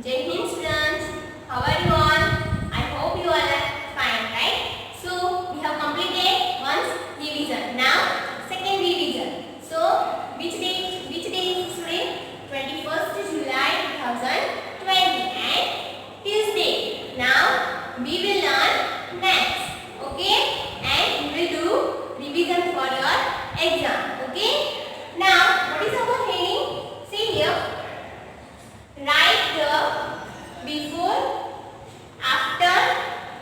Jai Hind students, how are you all? I hope you all are fine, right? So we have completed once revision. Now second revision. So which day is today? 21st July 2020 and Tuesday. Now we will learn maths, okay? And we will do revision for your exam, okay? Now what is our heading? See here. Write the before, after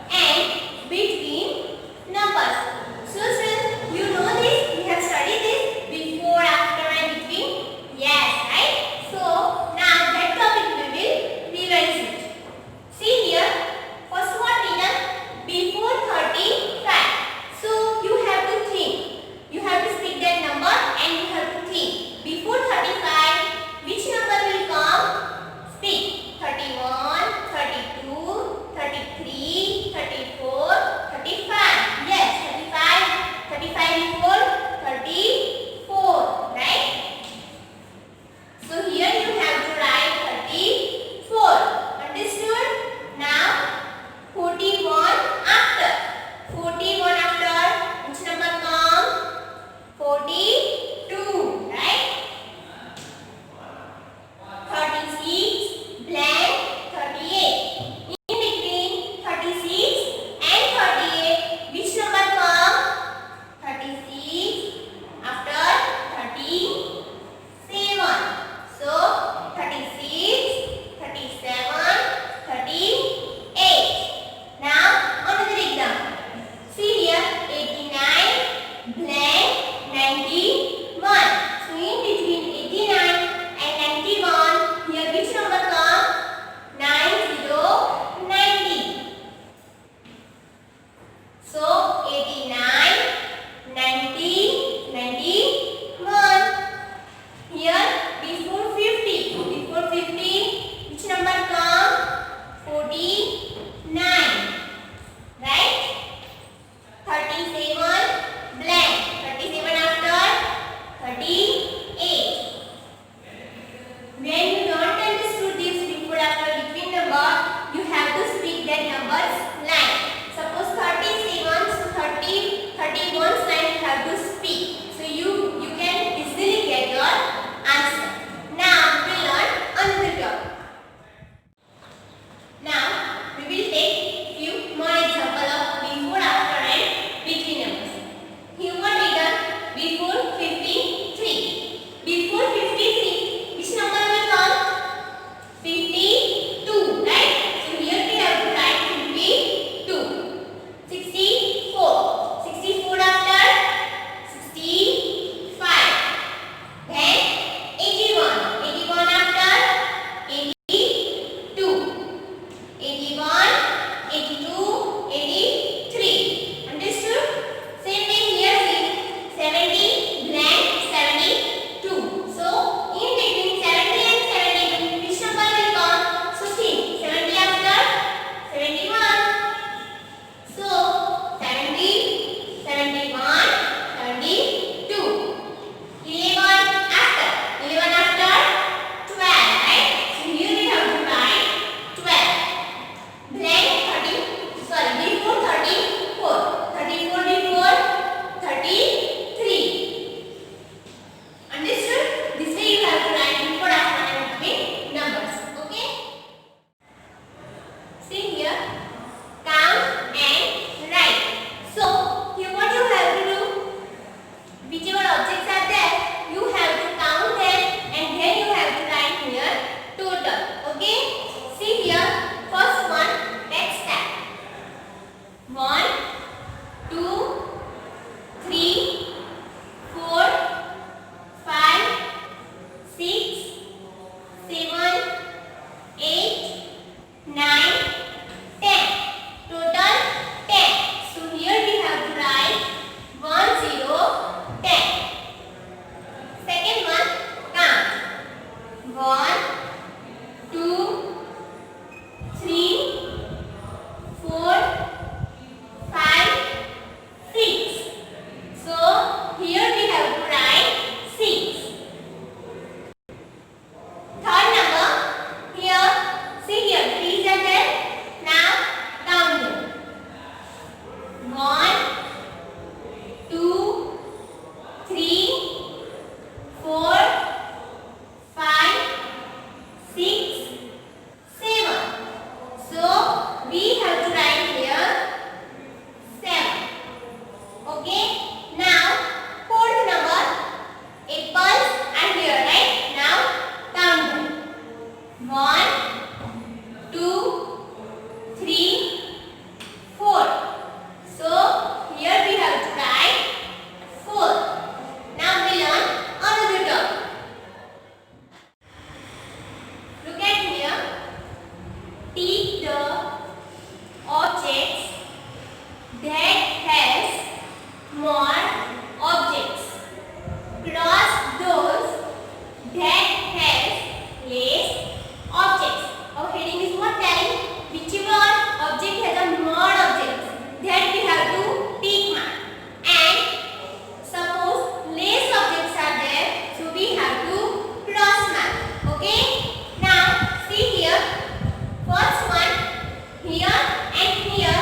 and between numbers. So students, you know this, we have studied this before, after and between. Yes, right? So now that topic we will revise it. See here, first one written before 35. So you have to think. You have to speak that number and you have to think. Before 35, which number will come? Speak. 31, 32, 33, 34, 35. Yes, 35 before 34, right? So here you have to write 34. Understood? Now 41 after. 41 after, which number come? 42, right? 36 blank 38. In between 36 and 38, which number come? 36 after 37. So 36, 37, 38. Now another example. See here, 89 blank 91. So in between 89 and 91, here which number come? 90. So 89, 90, 91. Here before 50. Before 50, which number come? 49. Right? 37 blank. 37 after 38. When you don't understood this before, after, between number, you have to speak that numbers line. Suppose 37, so 31's line you have to speak. So you can easily get your answer. Now we will learn another topic. Now we will take few more example of before, after and between numbers. Here one written before 53. Before 53, which number will come? 52, right? So here we have to write 52. 64. 64 after 65. Then 81. 81 after 82. 81, 82, 83. Understood? Same way here, 70 blank 72. So in between 70 and 72, which number will come? So think, 70 after 71. So 70, 71, 72. 11 after 12, right? So here we have to write 12. Blank 30, sorry, before 34. 34 before 33. Understood? This way you have to write before, after and between numbers. Okay? See here, count and write. So here what you have to do? Whichever objects are there, you have to count them and then you have to write here total. Okay? See here, first one, let's start. 1, 2, 3, 4, 5, 6, 7, 8, 9, 10. Total 10. So here we have to write 1, 0, 10. Second one, count. 1, 2, 3, 4, 5, 6. that has more objects. Cross those that has less objects. Our heading is what telling whichever object has a more objects that we have to tick mark. And suppose less objects are there, so we have to cross mark. Okay. Now see here. First one here and here.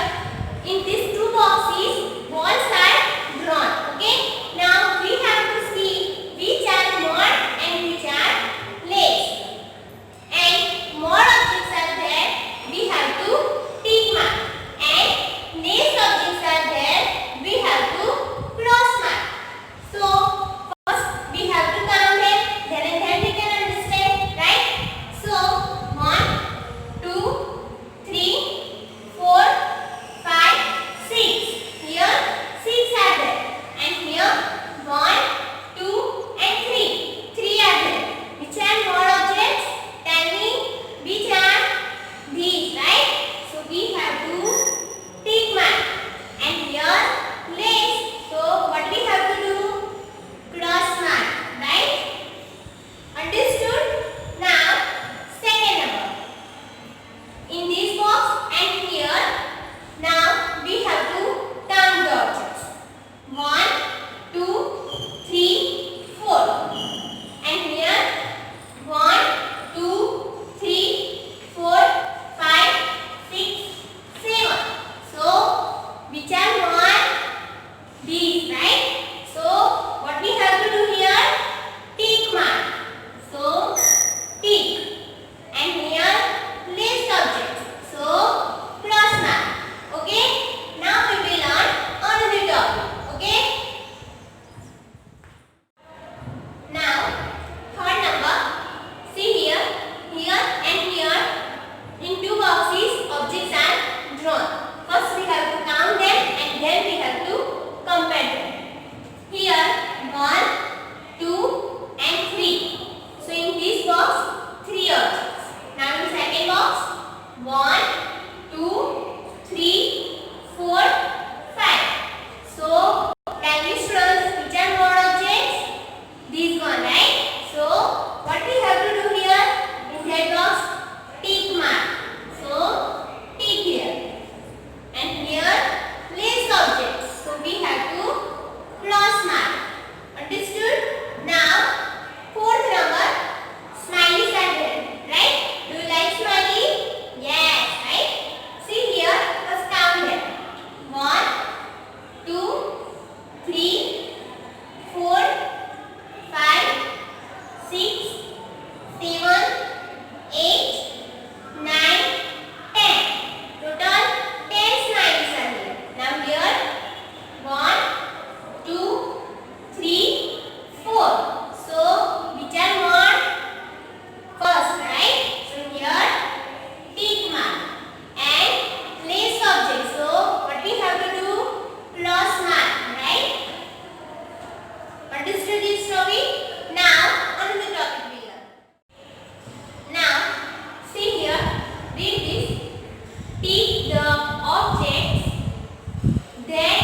In these two boxes, balls are drawn. Okay. Now we have to see which are more and which are less. And more objects are there, we have to tick mark. And less objects are there, we have to cross mark. So first we have to count them, then and then we can understand, right? So 1, 2, 3, 4, 5, 6. Here 6 are there, and here 1, 2, and 3. 3 are there. Which are more objects? Tell me which are these, right? So we have to tick mark. And here less. So what we have to do? Cross mark, right? Understood? Now second number. In this box and here, now we have to turn the objects. 1, 2, 3, 4. And here 1, 2, 3, 4, 5, 6, 7. So which are more? These, right? So what we have to do here? Tick mark. So tick. And here less objects. So cross mark. Okay. Now we will learn another topic. Okay. Now third number. See here, here and here. In two boxes, objects are drawn. First we have to count them and then we have to compare them. Here 1, 2, and 3. So in this box, 3 objects. Now in the second box, 1, 2, 3, 4, 5. So tell me students, which are more objects? This one, right? So what we have to do here? In that box, tick mark. So tick here. And here less objects. So we have to cross mark. Understood? Now fourth number, smileys are there, right? Do you like smiley? Yes, right? See here, first count them. 1, 2, 3, 4, 5, 6, 7, 8, 9, 10. Total 10 smileys are here. Now here 1, 2, 3, 4. So which are more? First, right? So here tick mark and less objects. So what we have to do? Cross mark, right? Understood this topic? Now another topic we learn. Now see here, read this. Tick the objects that